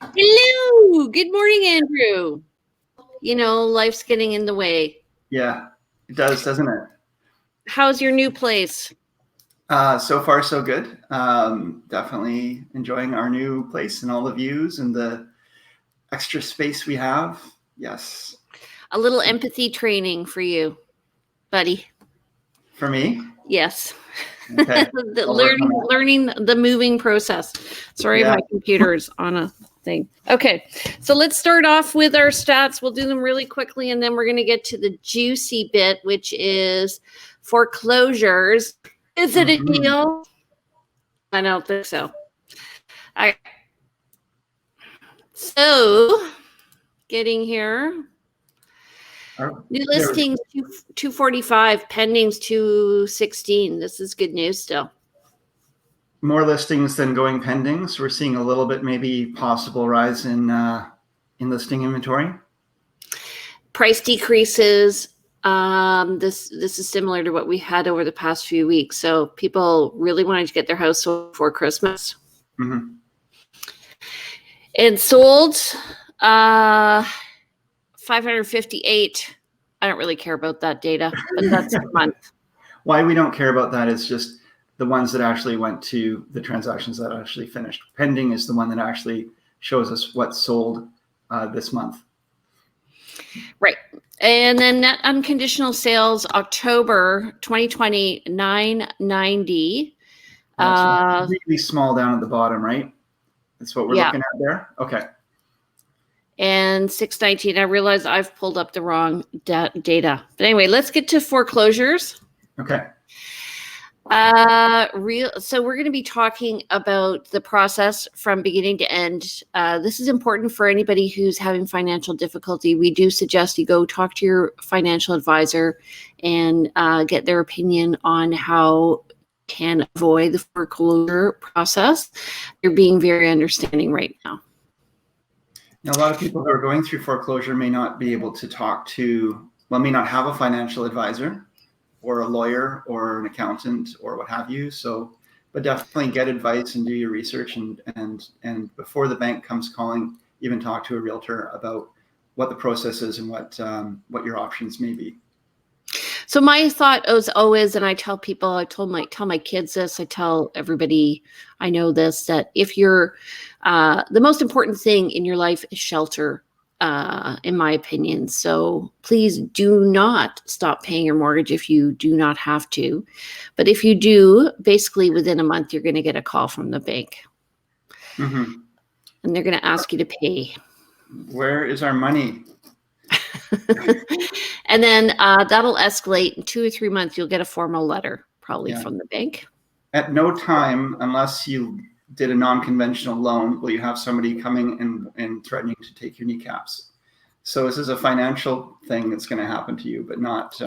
Hello. Good morning, Andrew. Life's getting in the way. Yeah, it does, doesn't it? How's your new place? So far, so good. Definitely enjoying our new place and all the views and the extra space we have. Yes. A little empathy training for you, buddy. For me? Yes. Okay. the I'll work on that. learning the moving process. Sorry, Yeah. my computer's on a thing. Okay. So let's start off with our stats. We'll do them really quickly and then we're going to get to the juicy bit, which is foreclosures. Is it a deal? I don't think so. All right. So, getting here. New listings 245, pendings 216. This is good news still. More listings than going pendings. We're seeing a little bit maybe possible rise in listing inventory. Price decreases. This is similar to what we had over the past few weeks. So people really wanted to get their house sold before Christmas. Mm-hmm. It sold 558. I don't really care about that data, but that's a month. Why we don't care about that is just the ones that actually went to the transactions that actually finished. Pending is the one that actually shows us what sold this month. Right. And then net unconditional sales, October 2020, 990. That's really small down at the bottom, right? That's what we're looking at there. Okay. And 619. I realize I've pulled up the wrong data. But anyway, let's get to foreclosures. Okay. So we're going to be talking about the process from beginning to end. This is important for anybody who's having financial difficulty. We do suggest you go talk to your financial advisor and get their opinion on how you can avoid the foreclosure process. You're being very understanding right now. Now, a lot of people who are going through foreclosure may not be able to may not have a financial advisor or a lawyer or an accountant or what have you. So, but definitely get advice and do your research and before the bank comes calling, even talk to a realtor about what the process is and what your options may be. So my thought is always, and I tell people, tell my kids this, I tell everybody I know this, that if you're, the most important thing in your life is shelter, in my opinion. So please do not stop paying your mortgage if you do not have to. But if you do, basically within a month, you're going to get a call from the bank. Mm-hmm. And they're going to ask you to pay. Where is our money? And then that'll escalate. In 2 or 3 months, you'll get a formal letter, probably from the bank. At no time, unless you did a non-conventional loan, will you have somebody coming and threatening to take your kneecaps. So this is a financial thing that's going to happen to you, but not,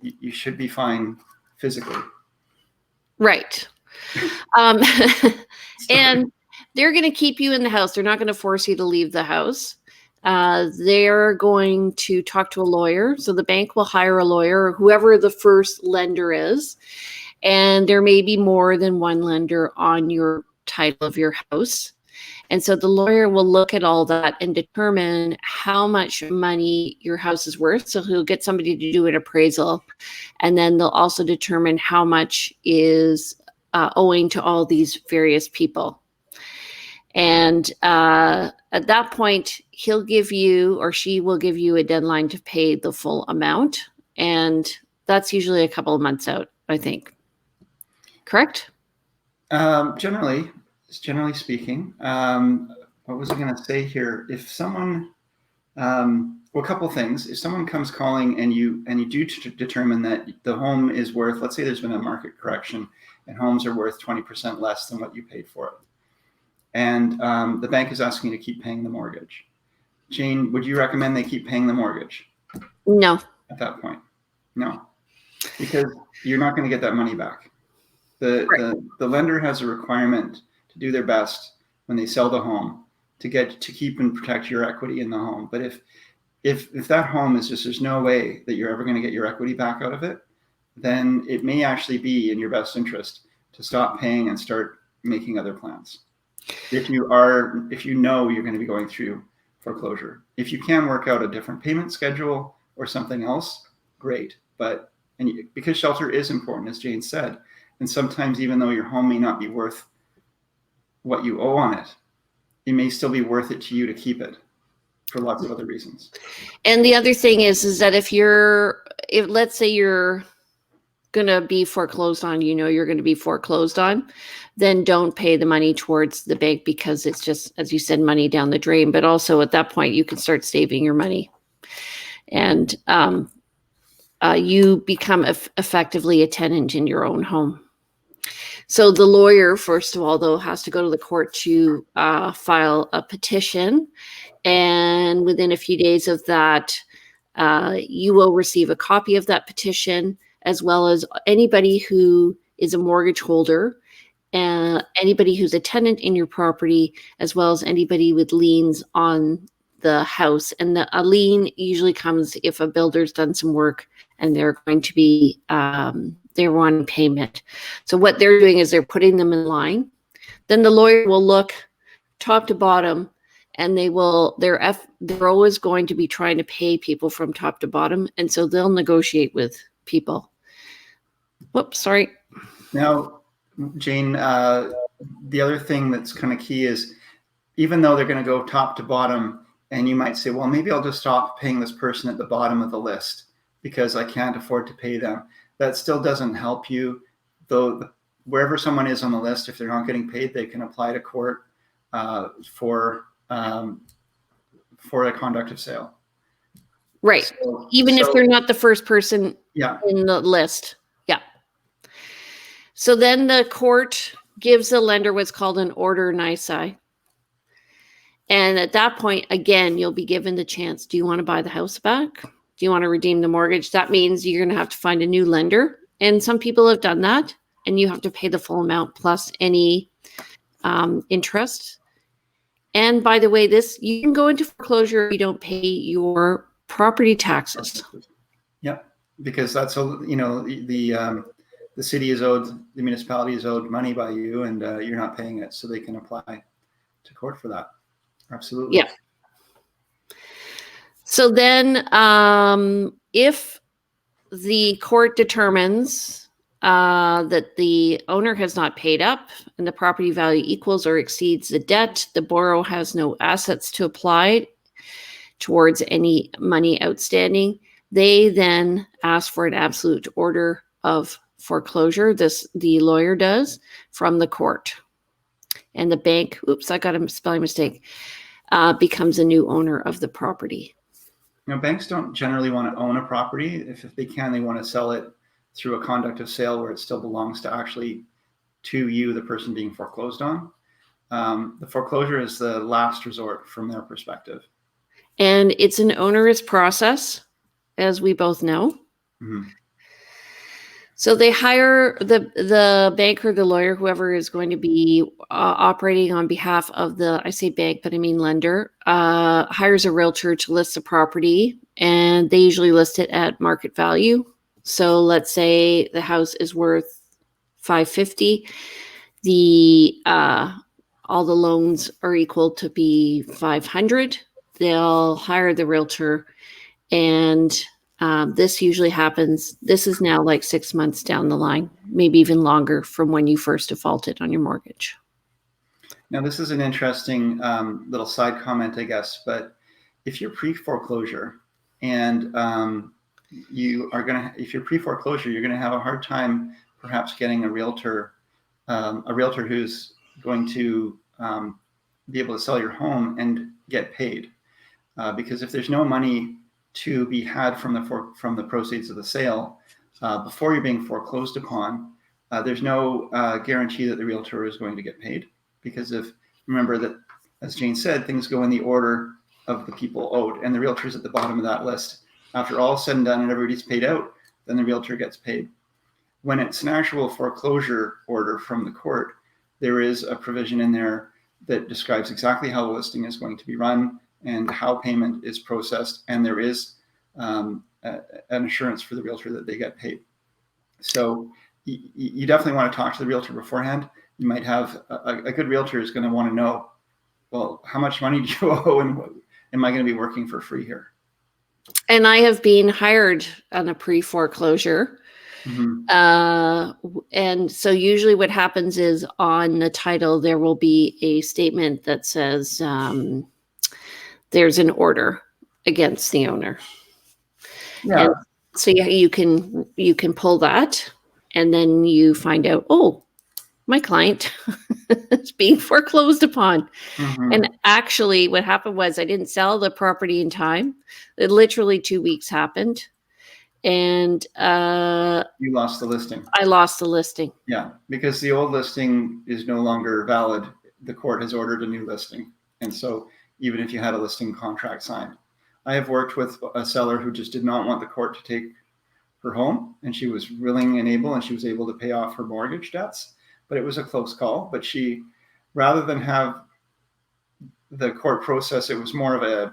you should be fine physically. Right. And they're going to keep you in the house. They're not going to force you to leave the house. They're going to talk to a lawyer. So the bank will hire a lawyer or whoever the first lender is. And there may be more than one lender on your title of your house. And so the lawyer will look at all that and determine how much money your house is worth. So he'll get somebody to do an appraisal. And then they'll also determine how much is owing to all these various people. And at that point, he'll give you or she will give you a deadline to pay the full amount. And that's usually a couple of months out, I think. Correct? Generally speaking, what was I going to say here? If someone, well, a couple of things. If someone comes calling and you do determine that the home is worth, let's say there's been a market correction and homes are worth 20% less than what you paid for it, and the bank is asking you to keep paying the mortgage. Jane, would you recommend they keep paying the mortgage? No. At that point, no, because you're not going to get that money back. The lender has a requirement to do their best when they sell the home to keep and protect your equity in the home. But if that home is just, there's no way that you're ever going to get your equity back out of it, then it may actually be in your best interest to stop paying and start making other plans. if you know you're going to be going through foreclosure. If you can work out a different payment schedule or something else, great. But because shelter is important, as Jane said, and sometimes even though your home may not be worth what you owe on it, it may still be worth it to you to keep it for lots of other reasons. And the other thing is that if let's say you're going to be foreclosed on, you're going to be foreclosed on, then don't pay the money towards the bank, because it's just, as you said, money down the drain. But also at that point, you can start saving your money, and you become effectively a tenant in your own home. So the lawyer, first of all, though, has to go to the court to file a petition. And within a few days of that, you will receive a copy of that petition, as well as anybody who is a mortgage holder, and anybody who's a tenant in your property, as well as anybody with liens on the house. And a lien usually comes if a builder's done some work and they're going to be, they're wanting payment. So what they're doing is they're putting them in line. Then the lawyer will look top to bottom, and they're always going to be trying to pay people from top to bottom. And so they'll negotiate with people. Whoops, sorry. Now, Jane, the other thing that's kind of key is, even though they're going to go top to bottom, and you might say, well, maybe I'll just stop paying this person at the bottom of the list because I can't afford to pay them. That still doesn't help you. Though wherever someone is on the list, if they're not getting paid, they can apply to court for a conduct of sale. Right. So, even if they're not the first person in the list. Yeah. So then the court gives the lender what's called an order nisi. And at that point, again, you'll be given the chance. Do you want to buy the house back? Do you want to redeem the mortgage? That means you're going to have to find a new lender. And some people have done that. And you have to pay the full amount plus any interest. And by the way, you can go into foreclosure if you don't pay your property taxes. Yep, because that's the city is owed, the municipality is owed money by you, and you're not paying it, so they can apply to court for that. Absolutely. Yeah. So then, if the court determines that the owner has not paid up and the property value equals or exceeds the debt, the borrower has no assets to apply towards any money outstanding, they then ask for an absolute order of foreclosure. The lawyer does, from the court. And the bank, oops, I got a spelling mistake, becomes a new owner of the property. Banks don't generally want to own a property. If they can, they want to sell it through a conduct of sale where it still belongs to you, the person being foreclosed on. The foreclosure is the last resort from their perspective. And it's an onerous process, as we both know. Mm-hmm. So they hire the banker, the lawyer, whoever is going to be operating on behalf of I say bank, but I mean lender, hires a realtor to list the property, and they usually list it at market value. So let's say the house is worth $550. All the loans are equal to be $500. They'll hire the realtor, and this usually happens. This is now like 6 months down the line, maybe even longer from when you first defaulted on your mortgage. Now, this is an interesting little side comment, I guess, but if you're pre-foreclosure and if you're pre-foreclosure, you're going to have a hard time perhaps getting a realtor who's going to be able to sell your home and get paid. Because if there's no money to be had from the proceeds of the sale before you're being foreclosed upon, there's no guarantee that the realtor is going to get paid. Because remember that, as Jane said, things go in the order of the people owed, and the realtor is at the bottom of that list. After all is said and done and everybody's paid out, then the realtor gets paid. When it's an actual foreclosure order from the court, there is a provision in there that describes exactly how the listing is going to be run and how payment is processed, and there is an assurance for the realtor that they get paid. So you definitely want to talk to the realtor beforehand. you might have a good realtor is going to want to know, well, how much money do you owe, and am I going to be working for free here? And I have been hired on a pre-foreclosure. And so usually what happens is on the title, there will be a statement that says there's an order against the owner. Yeah. And so you can pull that, and then you find out, oh, my client is being foreclosed upon. And actually what happened was I didn't sell the property in time. It literally 2 weeks happened. And you lost the listing. I lost the listing. Yeah, because the old listing is no longer valid. The court has ordered a new listing. And so even if you had a listing contract signed, I have worked with a seller who just did not want the court to take her home, and she was willing and able, and she was able to pay off her mortgage debts, but it was a close call. But she, rather than have the court process, it was more of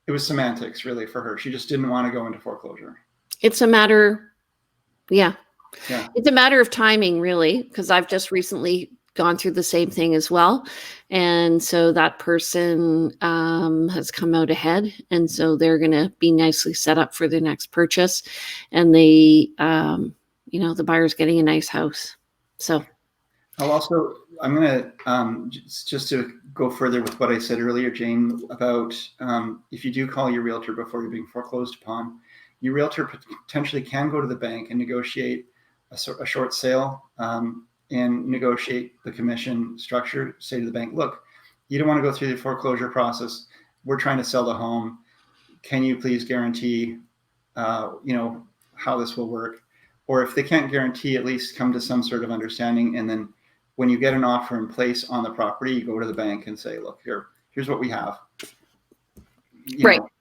it was semantics really for her. She just didn't want to go into foreclosure. It's a matter, yeah. It's a matter of timing, really, because I've just recently gone through the same thing as well. And so that person has come out ahead. And so they're going to be nicely set up for their next purchase. And they, the buyer's getting a nice house. So I'm going to, just to go further with what I said earlier, Jane, about if you do call your realtor before you're being foreclosed upon, your realtor potentially can go to the bank and negotiate a short sale and negotiate the commission structure. Say to the bank, look, you don't want to go through the foreclosure process. We're trying to sell the home. Can you please guarantee, how this will work? Or if they can't guarantee, at least come to some sort of understanding. And then when you get an offer in place on the property, you go to the bank and say, look, here's what we have.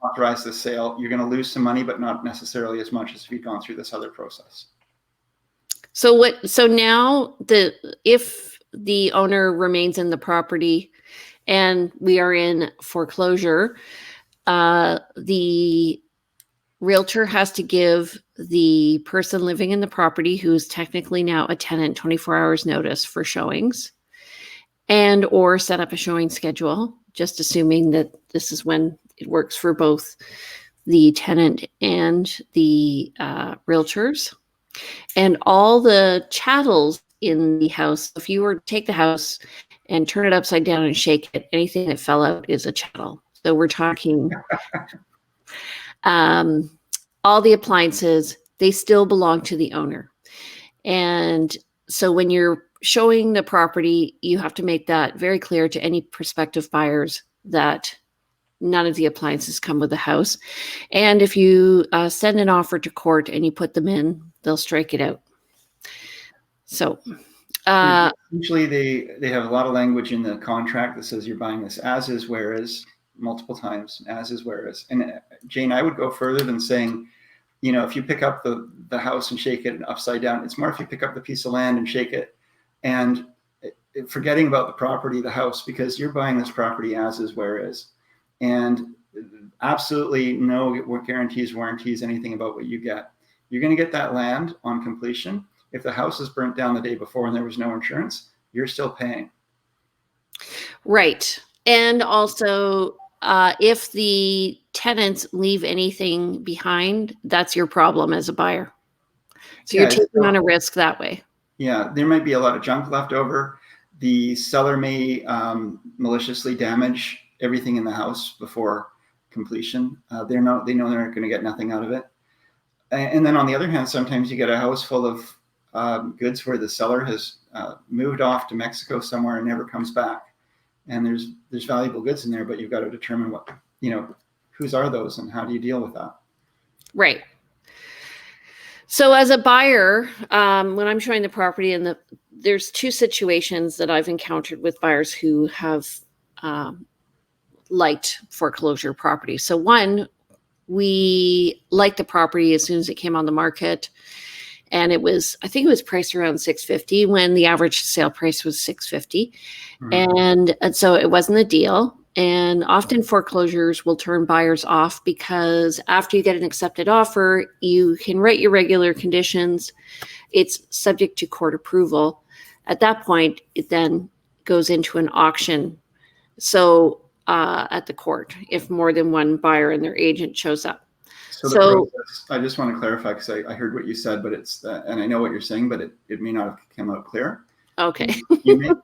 Authorize the sale. You're going to lose some money, but not necessarily as much as if you'd gone through this other process. So now if the owner remains in the property and we are in foreclosure, the realtor has to give the person living in the property, who's technically now a tenant, 24 hours notice for showings, and or set up a showing schedule, just assuming that this is when it works for both the tenant and the realtors. And all the chattels in the house, if you were to take the house and turn it upside down and shake it, anything that fell out is a chattel. So we're talking all the appliances, they still belong to the owner. And so when you're showing the property, you have to make that very clear to any prospective buyers that none of the appliances come with the house. And if you send an offer to court and you put them in, they'll strike it out. So usually they have a lot of language in the contract that says you're buying this as is, where is, multiple times, as is, where is. And Jane, I would go further than saying, if you pick up the house and shake it upside down, it's more if you pick up the piece of land and shake it and forgetting about the property, the house, because you're buying this property as is, where is. And absolutely no guarantees, warranties, anything about what you get. You're going to get that land on completion. If the house is burnt down the day before and there was no insurance, you're still paying. Right. And also, if the tenants leave anything behind, that's your problem as a buyer. So you're taking on a risk that way. Yeah, there might be a lot of junk left over. The seller may maliciously damage everything in the house before completion. They know they're going to get nothing out of it. And then on the other hand, sometimes you get a house full of goods where the seller has moved off to Mexico somewhere and never comes back. And there's valuable goods in there, but you've got to determine what, whose are those and how do you deal with that? Right. So as a buyer, when I'm showing the property, and there's two situations that I've encountered with buyers who have liked foreclosure property. So one, we liked the property as soon as it came on the market. And I think it was priced around $650 when the average sale price was $650. Mm-hmm. And so it wasn't a deal. And often foreclosures will turn buyers off because after you get an accepted offer, you can write your regular conditions. It's subject to court approval. At that point, it then goes into an auction. So at the court, if more than one buyer and their agent shows up. So the process, I just want to clarify, because I heard what you said, but it's, and I know what you're saying, but it may not have come out clear. Okay. You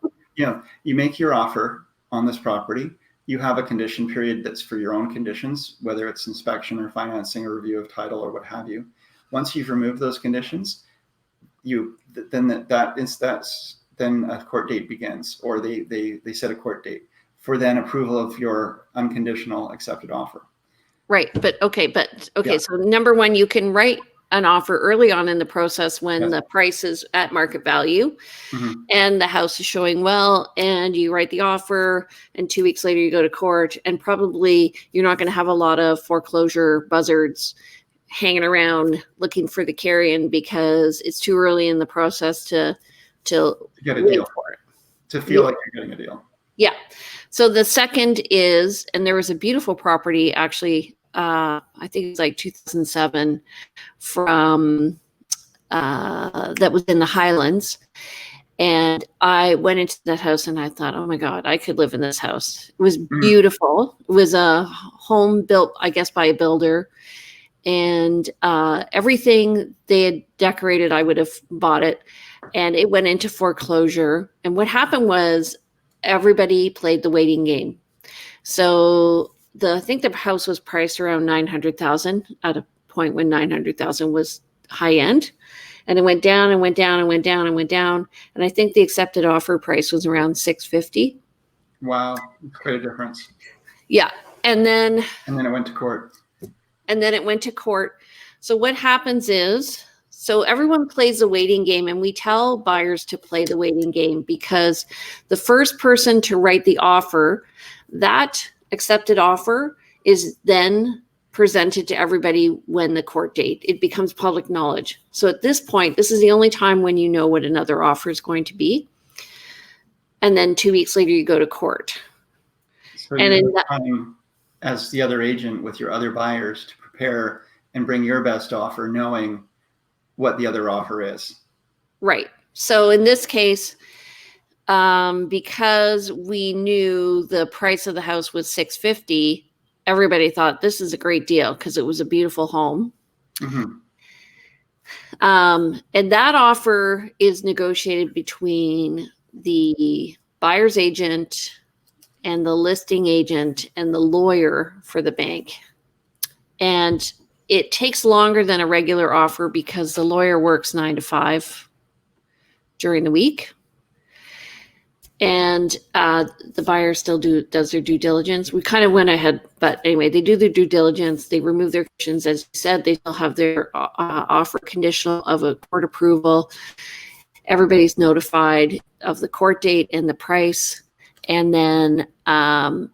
make your offer on this property. You have a condition period that's for your own conditions, whether it's inspection or financing or review of title or what have you. Once you've removed those conditions, then a court date begins, or they set a court date for then approval of your unconditional accepted offer. Right. Okay. Yeah. So number one, you can write an offer early on in the process when Yes. the price is at market value Mm-hmm. and the house is showing well, and you write the offer, and 2 weeks later you go to court, and probably you're not going to have a lot of foreclosure buzzards hanging around looking for the carrion, because it's too early in the process to get a wait deal for it. To feel like you're getting a deal. Yeah. So the second is, and there was a beautiful property actually, I think it's like 2007 from that was in the Highlands. And I went into that house and I thought, oh my God, I could live in this house. It was beautiful. It was a home built, I guess, by a builder. And everything they had decorated, I would have bought it. And it went into foreclosure. And what happened was everybody played the waiting game. So I think the house was priced around $900,000 at a point when $900,000 was high end. And it went down and went down and went down and went down. And I think the accepted offer price was around $650,000. Wow, it's quite a difference. Yeah. And then it went to court. So what happens is, so everyone plays the waiting game, and we tell buyers to play the waiting game, because the first person to write the offer, that accepted offer is then presented to everybody when the court date, it becomes public knowledge. So at this point, this is the only time when you know what another offer is going to be. And then 2 weeks later, you go to court. So and you have time as the other agent with your other buyers to prepare and bring your best offer, knowing what the other offer is. Right. So in this case, because we knew the price of the house was $650,000, everybody thought this is a great deal because it was a beautiful home. Mm-hmm. And that offer is negotiated between the buyer's agent and the listing agent and the lawyer for the bank. And it takes longer than a regular offer because the lawyer works 9 to 5 during the week. And the buyer still does their due diligence. We kind of went ahead, but anyway, they do their due diligence. They remove their conditions. As you said, they still have their offer conditional of a court approval. Everybody's notified of the court date and the price. And then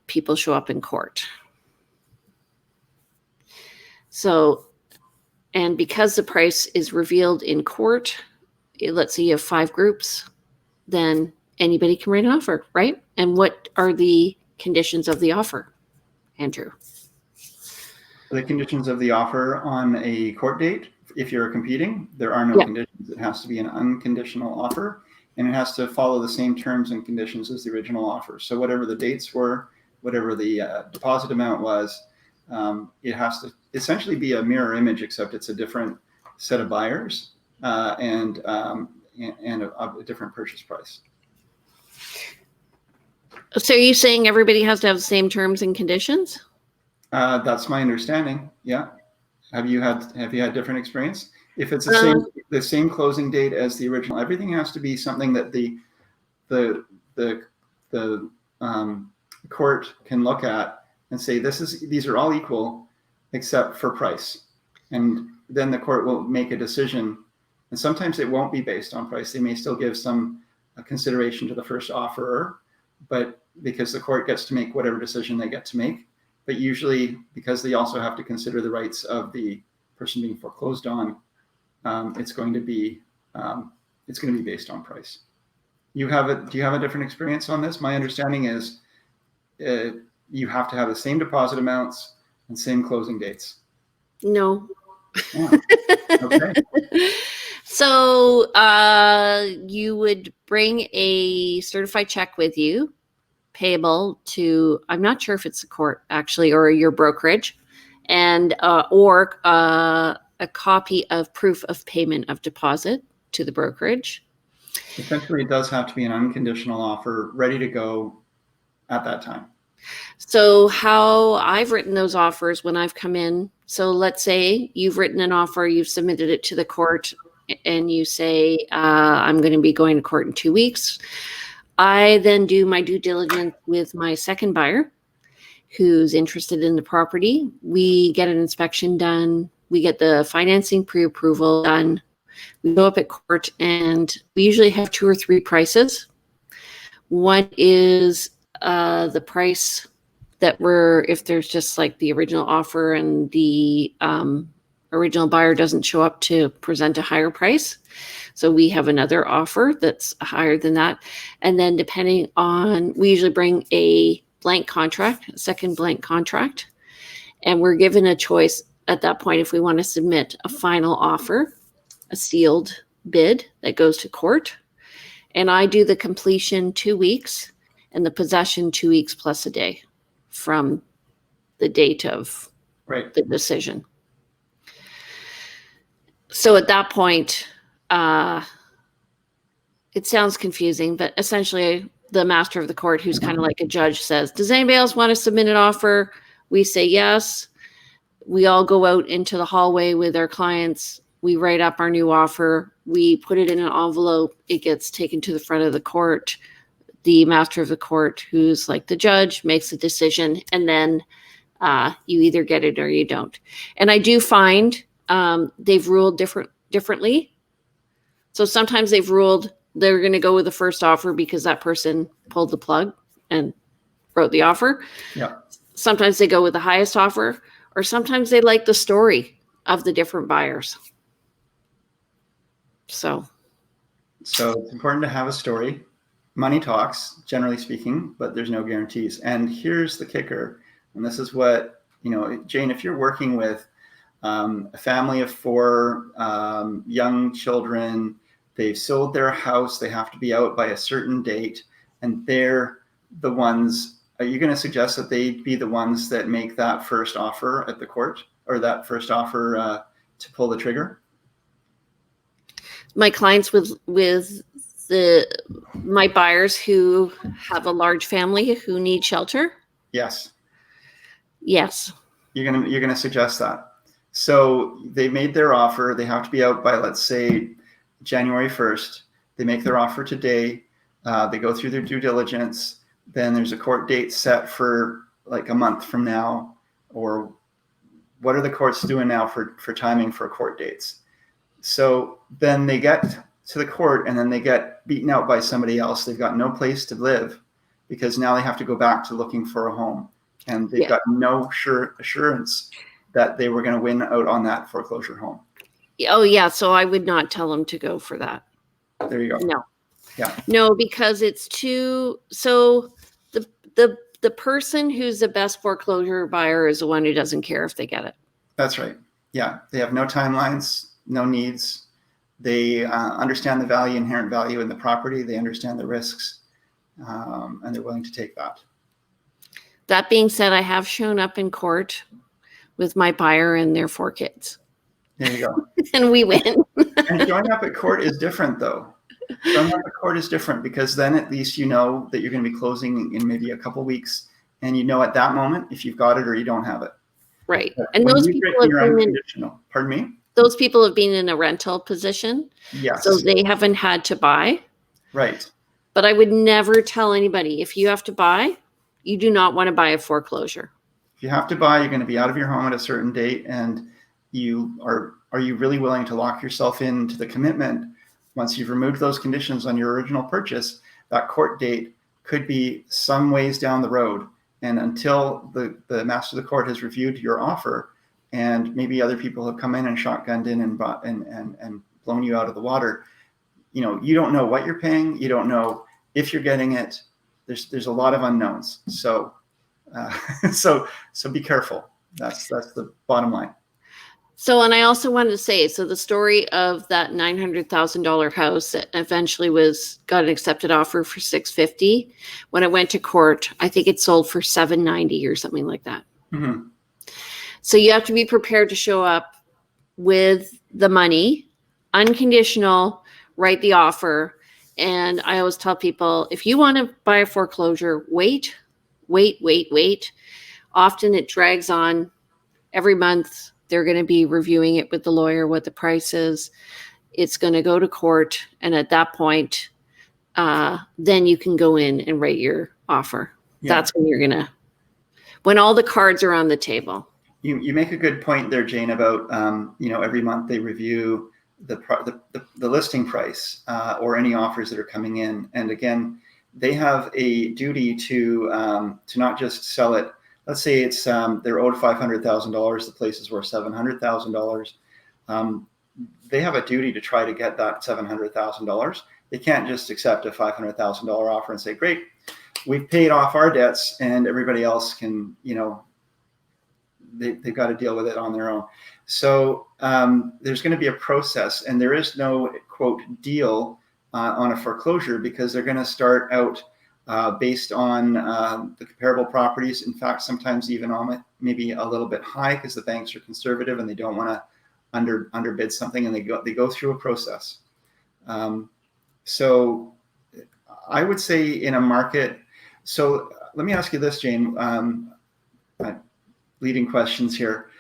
people show up in court. So, and because the price is revealed in court, let's say you have 5 groups, then anybody can write an offer, right? And what are the conditions of the offer, Andrew? The conditions of the offer on a court date, if you're competing, there are no conditions. It has to be an unconditional offer, and it has to follow the same terms and conditions as the original offer. So whatever the dates were, whatever the deposit amount was, it has to essentially be a mirror image, except it's a different set of buyers and a different purchase price. So are you saying everybody has to have the same terms and conditions? That's my understanding. Yeah. Have you had different experience? If it's the same closing date as the original, everything has to be something that the court can look at and say, these are all equal except for price. And then the court will make a decision. And sometimes it won't be based on price. They may still give some consideration to the first offerer, but because the court gets to make whatever decision they get to make. But usually, because they also have to consider the rights of the person being foreclosed on, it's going to be based on price. Do you have a different experience on this? My understanding is you have to have the same deposit amounts and same closing dates. No. Yeah. Okay. So you would bring a certified check with you, payable to, I'm not sure if it's the court actually, or your brokerage, and or a copy of proof of payment of deposit to the brokerage. Essentially, it does have to be an unconditional offer ready to go at that time. So how I've written those offers when I've come in, so let's say you've written an offer, you've submitted it to the court, and you say, I'm going to be going to court in 2 weeks. I then do my due diligence with my second buyer who's interested in the property. We get an inspection done. We get the financing pre-approval done. We go up at court, and we usually have 2 or 3 prices. One is the price that if there's just like the original offer and the original buyer doesn't show up to present a higher price. So we have another offer that's higher than that. And then depending on, we usually bring a blank contract, a second blank contract. And we're given a choice at that point if we want to submit a final offer, a sealed bid that goes to court. And I do the completion 2 weeks and the possession 2 weeks plus a day from the date of the decision. So at that point, it sounds confusing, but essentially the master of the court, who's kind of like a judge, says, does anybody else want to submit an offer? We say yes. We all go out into the hallway with our clients. We write up our new offer. We put it in an envelope. It gets taken to the front of the court. The master of the court, who's like the judge, makes a decision, and then you either get it or you don't. And I do find they've ruled differently. So sometimes they've ruled they're going to go with the first offer because that person pulled the plug and wrote the offer. Yeah. Sometimes they go with the highest offer, or sometimes they like the story of the different buyers. So it's important to have a story. Money talks, generally speaking, but there's no guarantees. And here's the kicker. And this is what, Jane, if you're working with a family of 4 young children, they've sold their house, they have to be out by a certain date, and they're the ones, are you going to suggest that they be the ones that make that first offer at the court, or that first offer to pull the trigger? My clients with my buyers who have a large family who need shelter. Yes. You're gonna suggest that. So they made their offer. They have to be out by, let's say, January 1st. They make their offer today. They go through their due diligence. Then there's a court date set for like a month from now. Or what are the courts doing now for timing for court dates? So then they get to the court, and then they get beaten out by somebody else. They've got no place to live because now they have to go back to looking for a home, and they've got no assurance that they were going to win out on that foreclosure home. Oh yeah. So I would not tell them to go for that. There you go. No. Yeah. No, because it's too, so the person who's the best foreclosure buyer is the one who doesn't care if they get it. That's right. Yeah. They have no timelines, no needs. They understand the inherent value in the property. They understand the risks, and they're willing to take that. That being said, I have shown up in court with my buyer and their 4 kids. There you go. And we win. And showing up at court is different, though. Showing up at court is different because then at least you know that you're going to be closing in maybe a couple weeks, and you know at that moment if you've got it or you don't have it. Right. But and those people have been pardon me? Those people have been in a rental position. Yes. So they haven't had to buy. Right. But I would never tell anybody, if you have to buy, you do not want to buy a foreclosure. If you have to buy, you're going to be out of your home at a certain date, and are you really willing to lock yourself into the commitment once you've removed those conditions on your original purchase? That court date could be some ways down the road, and until the master of the court has reviewed your offer, and maybe other people have come in and shotgunned in and bought and blown you out of the water, you don't know what you're paying. You don't know if you're getting it. There's a lot of unknowns. So be careful. That's the bottom line. So, and I also wanted to say, so the story of that $900,000 house that eventually got an accepted offer for 650. When it went to court, I think it sold for 790 or something like that. Mm-hmm. So you have to be prepared to show up with the money, unconditional, write the offer. And I always tell people, if you want to buy a foreclosure, wait. Often it drags on. Every month they're going to be reviewing it with the lawyer, what the price is. It's going to go to court. And at that point, then you can go in and write your offer. Yeah. That's when when all the cards are on the table. You make a good point there, Jane, about every month they review the listing price or any offers that are coming in, and again, they have a duty to not just sell it. Let's say it's they're owed $500,000. The place is worth $700,000. They have a duty to try to get that $700,000. They can't just accept a $500,000 offer and say, "Great, we've paid off our debts, and everybody else can, they've got to deal with it on their own." So there's going to be a process, and there is no quote deal on a foreclosure, because they're going to start out based on the comparable properties. In fact, sometimes even on it, maybe a little bit high, because the banks are conservative and they don't want to underbid something, and they go through a process. So I would say in a market. So let me ask you this, Jane. Leading questions here.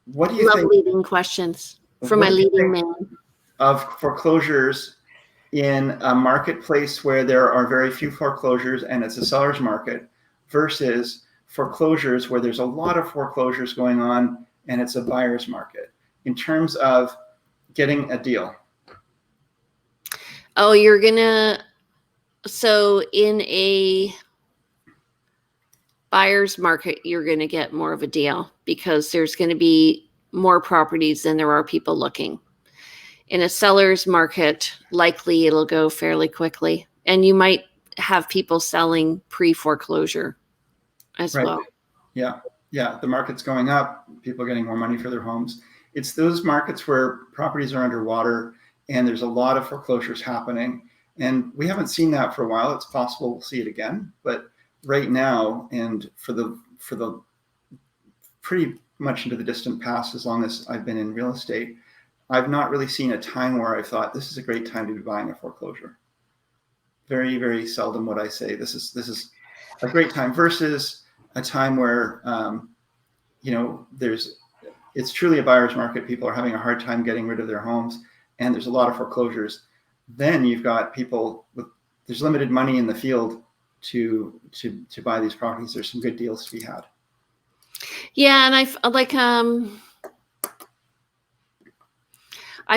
What do you think? Leading questions from my leading man. Of foreclosures in a marketplace where there are very few foreclosures and it's a seller's market, versus foreclosures where there's a lot of foreclosures going on and it's a buyer's market, in terms of getting a deal? Oh, so in a buyer's market, you're going to get more of a deal, because there's going to be more properties than there are people looking. In a seller's market, likely it'll go fairly quickly, and you might have people selling pre-foreclosure as well. Yeah. The market's going up, people are getting more money for their homes. It's those markets where properties are underwater and there's a lot of foreclosures happening. And we haven't seen that for a while. It's possible we'll see it again, but right now, and for the pretty much into the distant past, as long as I've been in real estate, I've not really seen a time where I thought this is a great time to be buying a foreclosure. Very, very seldom would I say this is a great time, versus a time where it's truly a buyer's market. People are having a hard time getting rid of their homes, and there's a lot of foreclosures. Then you've got people there's limited money in the field to buy these properties. There's some good deals to be had. Yeah, and I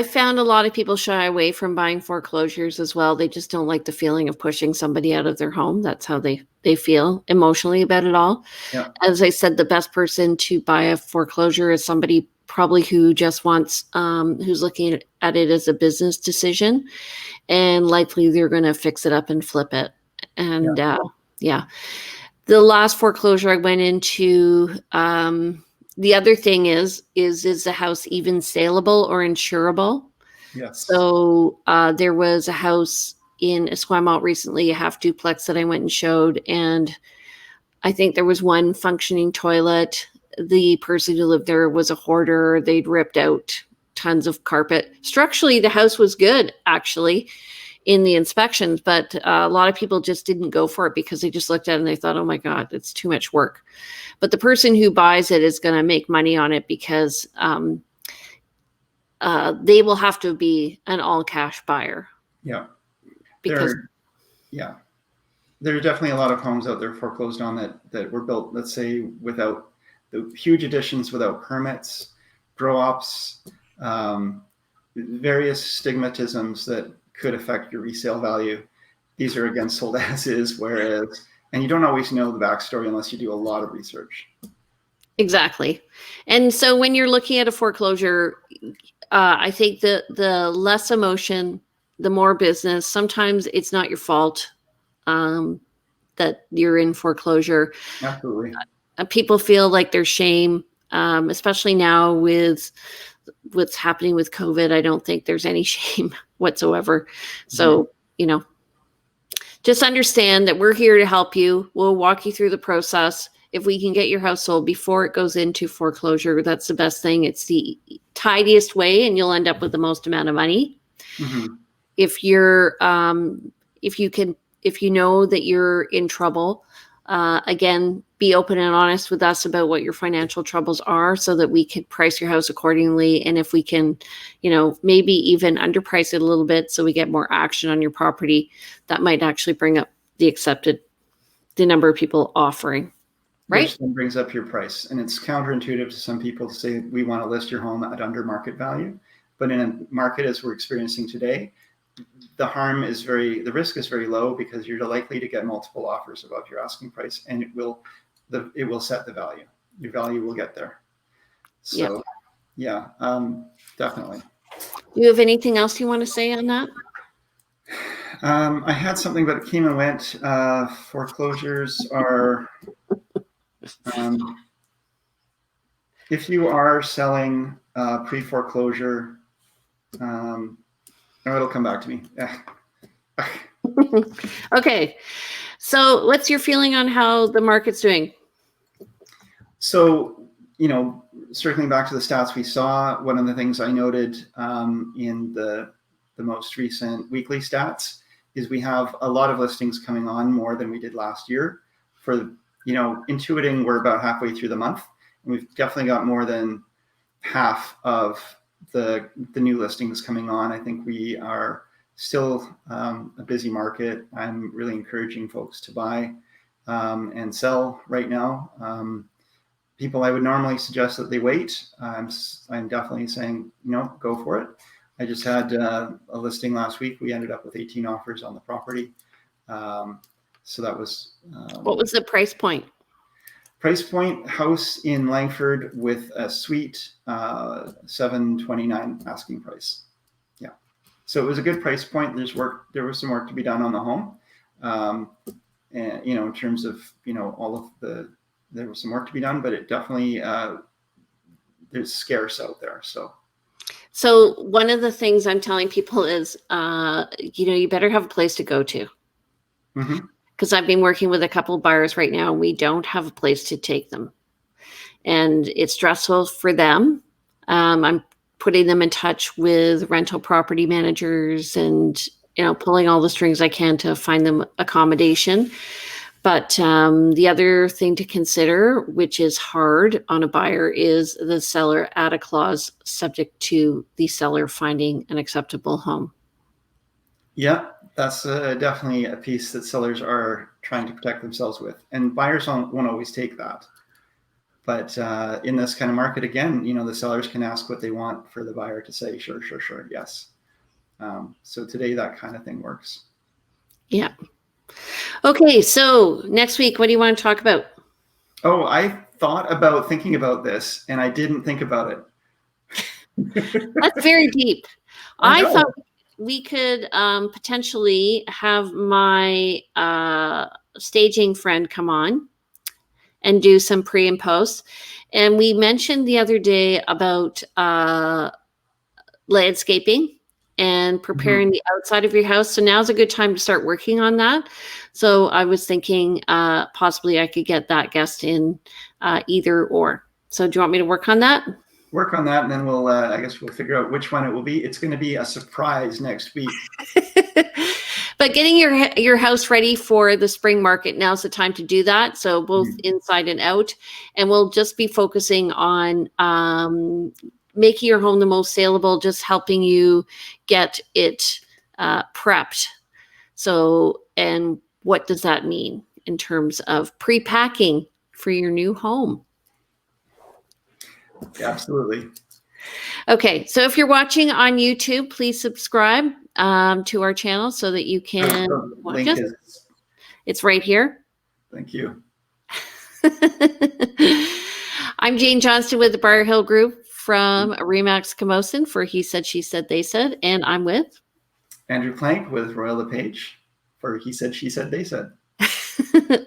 found a lot of people shy away from buying foreclosures as well. They just don't like the feeling of pushing somebody out of their home. That's how they feel emotionally about it all. Yeah. As I said, the best person to buy a foreclosure is somebody probably who just wants, who's looking at it as a business decision, and likely they're going to fix it up and flip it. And the last foreclosure I went into, the other thing is the house even saleable or insurable? Yes. So there was a house in Esquimalt recently, a half duplex that I went and showed, and I think there was one functioning toilet. The person who lived there was a hoarder. They'd ripped out tons of carpet. Structurally, the house was good, actually, in the inspections, but a lot of people just didn't go for it because they just looked at it and they thought, oh my God, it's too much work. But the person who buys it is going to make money on it, because they will have to be an all cash buyer. Yeah. Because there are definitely a lot of homes out there foreclosed on that were built, let's say, without the huge additions, without permits, grow ups, various stigmatisms that could affect your resale value. These are again sold as is, and you don't always know the backstory unless you do a lot of research. Exactly. And so when you're looking at a foreclosure, I think the less emotion, the more business. Sometimes it's not your fault that you're in foreclosure. Absolutely. People feel like there's shame, especially now with what's happening with COVID, I don't think there's any shame whatsoever. So, just understand that we're here to help you. We'll walk you through the process. If we can get your house sold before it goes into foreclosure, that's the best thing. It's the tidiest way, and you'll end up with the most amount of money. If you're, if you know that you're in trouble, again, be open and honest with us about what your financial troubles are so that we can price your house accordingly. And if we can, maybe even underprice it a little bit so we get more action on your property, that might actually bring up the number of people offering, right? Which then brings up your price. And it's counterintuitive to some people to say, we want to list your home at under market value. But in a market as we're experiencing today, the risk is very low because you're likely to get multiple offers above your asking price, and it will set the value. Your value will get there. So, definitely. Do you have anything else you want to say on that? I had something, but it came and went. Foreclosures are, if you are selling pre-foreclosure, it'll come back to me. Okay. So what's your feeling on how the market's doing? So, circling back to the stats we saw, one of the things I noted in the most recent weekly stats is we have a lot of listings coming on, more than we did last year. For, intuiting, we're about halfway through the month, and we've definitely got more than half of the new listings coming on. I think we are still a busy market. I'm really encouraging folks to buy and sell right now. People I would normally suggest that they wait. I'm definitely saying, go for it. I just had a listing last week. We ended up with 18 offers on the property. So that was... what was the price point? Price point, house in Langford with a suite, $729 asking price. Yeah. So it was a good price point. There was some work to be done on the home. And, in terms of, there was some work to be done, but it definitely, there's scarce out there. So one of the things I'm telling people is, you better have a place to go to. Because I've been working with a couple of buyers right now. We don't have a place to take them, and it's stressful for them. I'm putting them in touch with rental property managers and, pulling all the strings I can to find them accommodation. But the other thing to consider, which is hard on a buyer, is the seller add a clause subject to the seller finding an acceptable home. Yeah, that's definitely a piece that sellers are trying to protect themselves with, and buyers won't always take that. But in this kind of market, again, the sellers can ask what they want for the buyer to say, sure, yes. So today that kind of thing works. Yeah. Okay, so next week, what do you want to talk about? Oh, I thought about thinking about this, and I didn't think about it. That's very deep. I thought we could potentially have my staging friend come on and do some pre and post. And we mentioned the other day about landscaping and preparing the outside of your house. So now's a good time to start working on that. So I was thinking possibly I could get that guest in either or. So do you want me to work on that? Work on that, and then we'll, I guess we'll figure out which one it will be. It's going to be a surprise next week. But getting your house ready for the spring market, now's the time to do that. So both inside and out. And we'll just be focusing on making your home the most saleable, just helping you get it prepped. So, and what does that mean in terms of pre-packing for your new home? Yeah, absolutely. Okay, so if you're watching on YouTube, please subscribe to our channel so that you can watch us. It's right here. Thank you. I'm Jane Johnston with the BriarHillGroup from REMAX Camosun for He Said, She Said, They Said, and I'm with Andrew Plank with Royal LePage for He Said, She Said, They Said.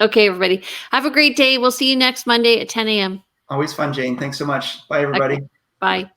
Okay, everybody. Have a great day. We'll see you next Monday at 10 a.m. Always fun, Jane. Thanks so much. Bye, everybody. Okay. Bye.